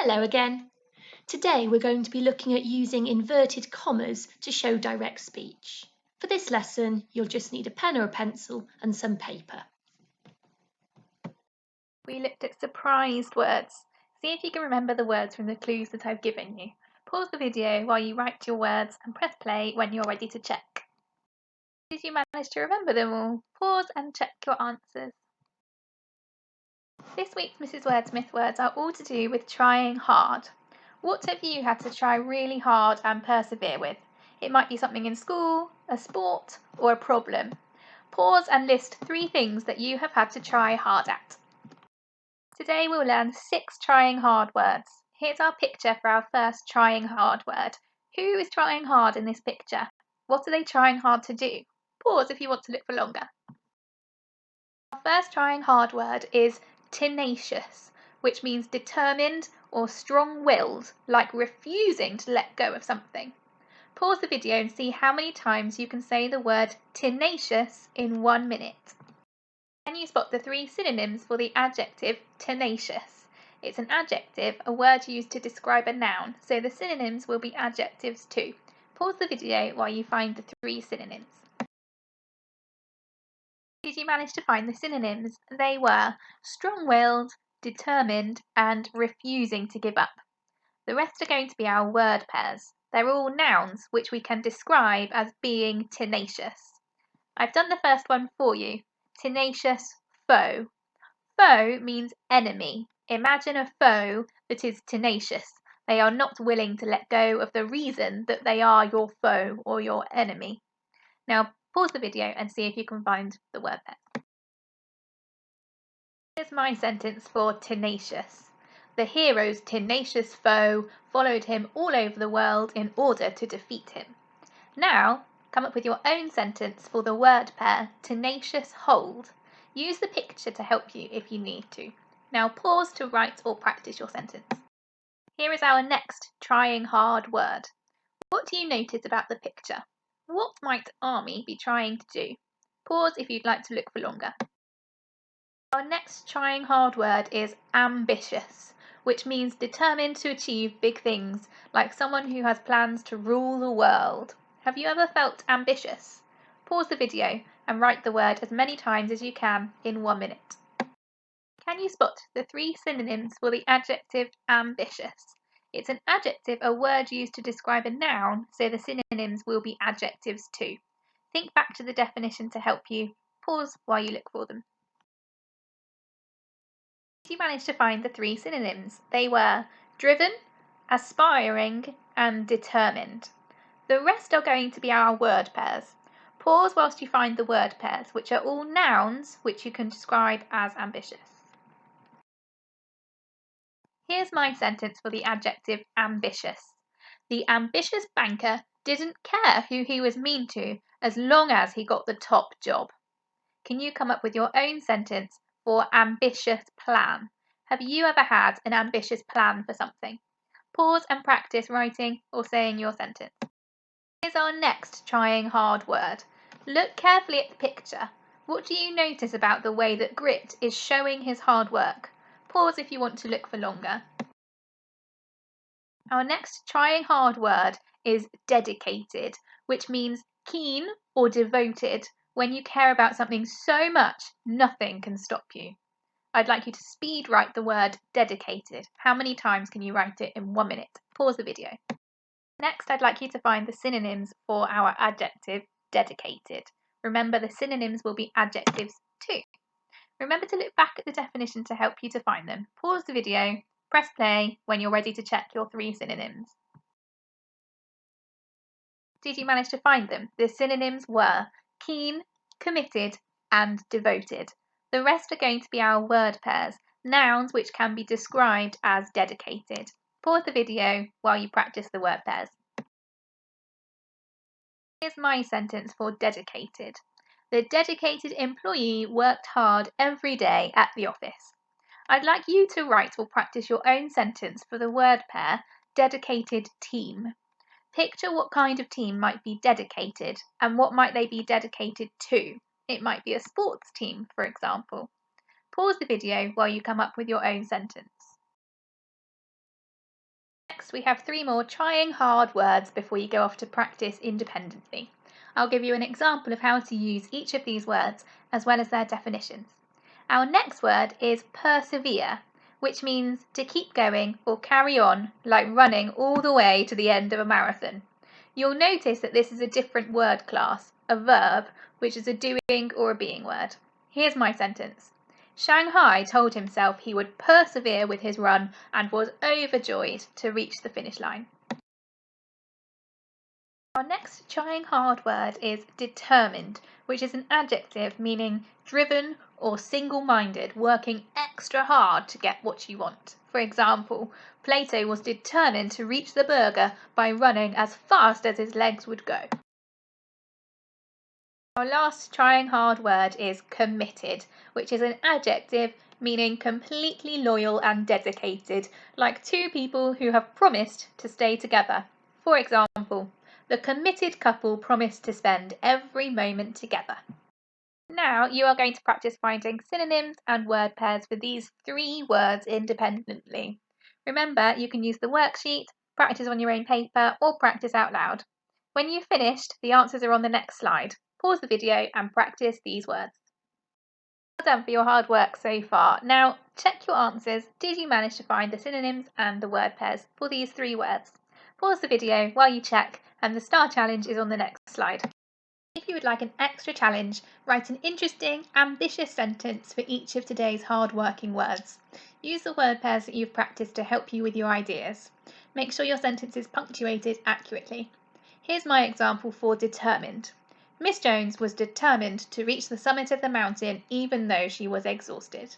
Hello again. Today we're going to be looking at using inverted commas to show direct speech. For this lesson, you'll just need a pen or a pencil and some paper. We looked at surprised words. See if you can remember the words from the clues that I've given you. Pause the video while you write your words and press play when you're ready to check. Did you manage to remember them all? Pause and check your answers. This week's Mrs. Wordsmith words are all to do with trying hard. What have you had to try really hard and persevere with? It might be something in school, a sport, or a problem. Pause and list 3 things that you have had to try hard at. Today we'll learn 6 trying hard words. Here's our picture for our first trying hard word. Who is trying hard in this picture? What are they trying hard to do? Pause if you want to look for longer. Our first trying hard word is tenacious, which means determined or strong-willed, like refusing to let go of something. Pause the video and see how many times you can say the word tenacious in 1 minute. Can you spot the 3 synonyms for the adjective tenacious? It's an adjective, a word used to describe a noun, so the synonyms will be adjectives too. Pause the video while you find the 3 synonyms. Did you manage to find the synonyms? They were strong-willed, determined, and refusing to give up. The rest are going to be our word pairs. They're all nouns which we can describe as being tenacious. I've done the first one for you. Tenacious foe. Foe means enemy. Imagine a foe that is tenacious. They are not willing to let go of the reason that they are your foe or your enemy. Now pause the video and see if you can find the word pair. Here's my sentence for tenacious. The hero's tenacious foe followed him all over the world in order to defeat him. Now, come up with your own sentence for the word pair tenacious hold. Use the picture to help you if you need to. Now pause to write or practice your sentence. Here is our next trying hard word. What do you notice about the picture? What might Army be trying to do? Pause if you'd like to look for longer. Our next trying hard word is ambitious, which means determined to achieve big things, like someone who has plans to rule the world. Have you ever felt ambitious? Pause the video and write the word as many times as you can in 1 minute. Can you spot the 3 synonyms for the adjective ambitious? It's an adjective, a word used to describe a noun, so the synonyms will be adjectives too. Think back to the definition to help you. Pause while you look for them. You managed to find the 3 synonyms. They were driven, aspiring, and determined. The rest are going to be our word pairs. Pause whilst you find the word pairs, which are all nouns which you can describe as ambitious. Here's my sentence for the adjective ambitious. The ambitious banker didn't care who he was mean to as long as he got the top job. Can you come up with your own sentence for ambitious plan? Have you ever had an ambitious plan for something? Pause and practice writing or saying your sentence. Here's our next trying hard word. Look carefully at the picture. What do you notice about the way that Grit is showing his hard work? Pause if you want to look for longer. Our next trying hard word is dedicated, which means keen or devoted. When you care about something so much, nothing can stop you. I'd like you to speed write the word dedicated. How many times can you write it in 1 minute? Pause the video. Next, I'd like you to find the synonyms for our adjective dedicated. Remember, the synonyms will be adjectives too. Remember to look back at the definition to help you to find them. Pause the video, press play when you're ready to check your 3 synonyms. Did you manage to find them? The synonyms were keen, committed, and devoted. The rest are going to be our word pairs, nouns which can be described as dedicated. Pause the video while you practice the word pairs. Here's my sentence for dedicated. The dedicated employee worked hard every day at the office. I'd like you to write or practice your own sentence for the word pair dedicated team. Picture what kind of team might be dedicated and what might they be dedicated to. It might be a sports team, for example. Pause the video while you come up with your own sentence. Next, we have 3 more trying hard words before you go off to practice independently. I'll give you an example of how to use each of these words as well as their definitions. Our next word is persevere, which means to keep going or carry on, like running all the way to the end of a marathon. You'll notice that this is a different word class, a verb, which is a doing or a being word. Here's my sentence. Shanghai told himself he would persevere with his run and was overjoyed to reach the finish line. Our next trying hard word is determined, which is an adjective meaning driven or single-minded, working extra hard to get what you want. For example, Plato was determined to reach the burger by running as fast as his legs would go. Our last trying hard word is committed, which is an adjective meaning completely loyal and dedicated, like 2 people who have promised to stay together. For example, the committed couple promised to spend every moment together. Now you are going to practice finding synonyms and word pairs for these 3 words independently. Remember, you can use the worksheet, practice on your own paper, or practice out loud. When you've finished, the answers are on the next slide. Pause the video and practice these words. Well done for your hard work so far. Now check your answers. Did you manage to find the synonyms and the word pairs for these 3 words? Pause the video while you check, and the star challenge is on the next slide. If you would like an extra challenge, write an interesting, ambitious sentence for each of today's hard-working words. Use the word pairs that you've practiced to help you with your ideas. Make sure your sentence is punctuated accurately. Here's my example for determined. Miss Jones was determined to reach the summit of the mountain even though she was exhausted.